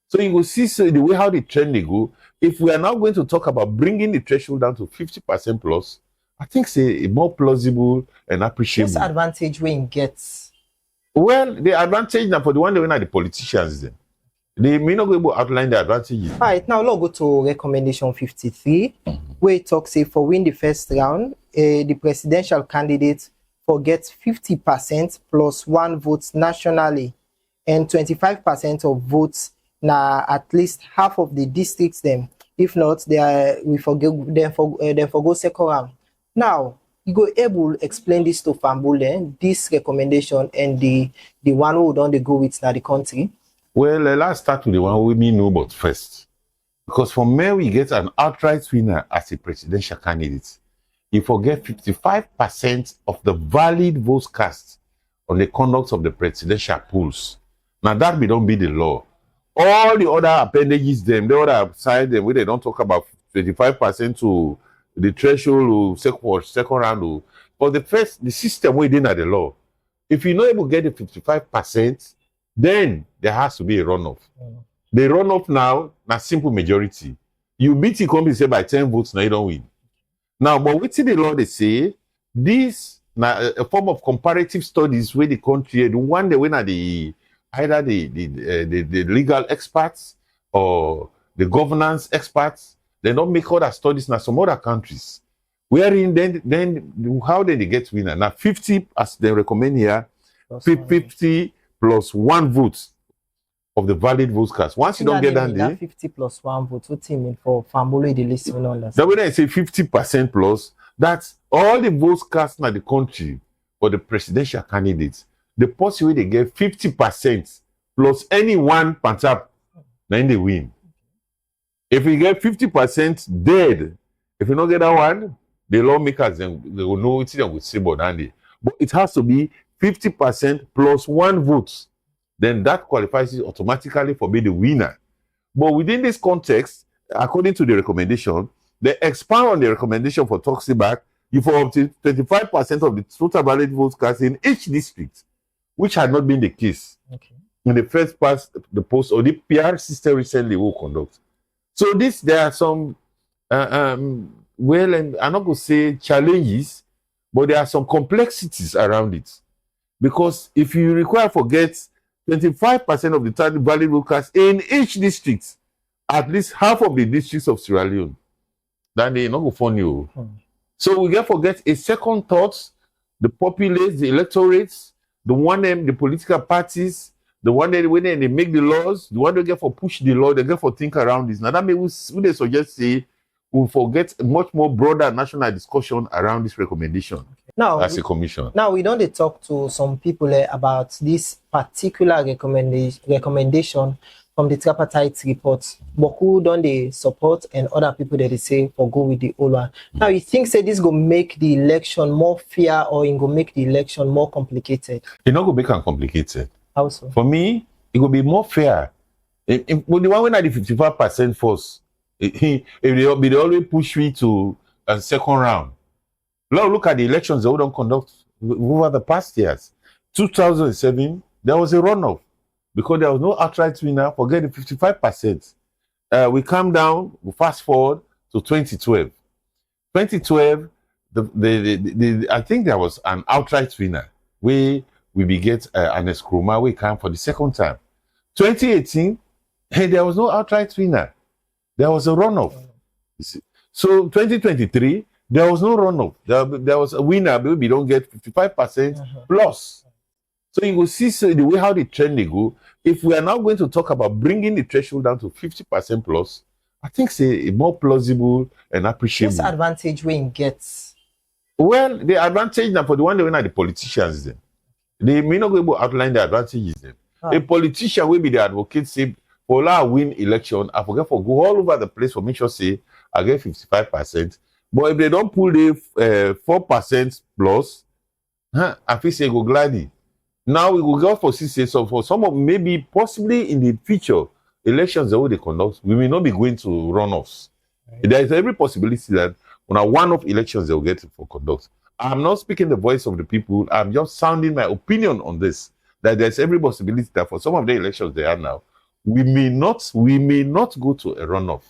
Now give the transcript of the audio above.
So you will see the way how the trend they go. If we are now going to talk about bringing the threshold down to 50% plus, I think it's a more plausible and appreciable. What's advantage when it gets? Well, the advantage now for the one they win are the politicians then. They may not be able to outline the advantages. All right, now let's go to recommendation 53, where it talks say for win the first round, the presidential candidate forgets 50% plus 1 vote nationally and 25% of votes now at least half of the districts them. If not, we forget them for go second round. Now you go able to explain this to Fambule, this recommendation and the one who don't go with now the country. Well, let's start with the one we mean no but first. Because from where we get an outright winner as a presidential candidate, you forget 55% of the valid votes cast on the conduct of the presidential polls. Now that don't be the law. All the other appendages, the other side, where they don't talk about 25% to the threshold or second round. But the system within the law, if you're not able to get the 55%, then there has to be a runoff. The runoff now, simple majority. You beat the company say by 10 votes, now you don't win. Now, but within the law, they say this a form of comparative studies where the country, the one they win at either the legal experts or the governance experts, they don't make other studies in some other countries. Wherein then how did they get winner? Now 50 as they recommend here, 50 plus 1 vote of the valid votes cast. Once you don't get that 50 plus 1 vote, what you mean for family the list will not that when I say 50% plus, that's all the votes cast in the country for the presidential candidates. The possibility they get 50% plus any one pantap, then they win. If we get 50% dead, if you don't get that one, the lawmakers then they will know it's them with say but it has to be 50% plus 1 vote. Then that qualifies it automatically for being the winner. But within this context, according to the recommendation, they expand on the recommendation for Toxic back, you for up to 25% of the total valid votes cast in each district, which had not been the case in the first past the post or the PR system recently will conduct. So there are some well, and I'm not going to say challenges, but there are some complexities around it. Because if you require forget 25% of the total valid vote cast in each district, at least half of the districts of Sierra Leone, then they're not going to fund you. So we get forget a second thought, the populace, the electorates, the one the political parties, the one that when they make the laws, the one they get for push the law, they get for think around this. Now that means we they suggest say we forget much more broader national discussion around this recommendation. Now, as a commission. Now we don't talk to some people about this particular recommendation from the Tripartite report, but who don't they support and other people that they say for go with the old one. Now you think say this go make the election more fair or it go make the election more complicated? It's not going to make it complicated. How so? For me, it will be more fair. When the one when at the 55% force, if they always push me to a second round. Now look at the elections they don't conduct over the past years. 2007, there was a runoff because there was no outright winner. Forget the 55%. We come down, we fast forward to 2012. 2012, I think there was an outright winner. We get an Eskroma, we come for the second time. 2018, there was no outright winner. There was a runoff. So 2023, there was no runoff. There was a winner, but we don't get 55% plus. So you will see the way how the trend they go. If we are now going to talk about bringing the threshold down to 50% plus, I think it's a more plausible and appreciable. What's advantage when it gets? Well, the advantage now for the one they win are the politicians then. They may not be able to outline the advantages then. A politician will be the advocate say, for I win election, I forget for go all over the place for me sure say I get 55%. But if they don't pull the 4% plus, I feel say go gladly. Now we will go for 6 so for some of maybe possibly in the future elections that they conduct, we may not be going to runoffs. There is every possibility that on one-off elections they will get for conduct. I'm not speaking the voice of the people. I'm just sounding my opinion on this. That there's every possibility that for some of the elections they are now, we may not go to a runoff.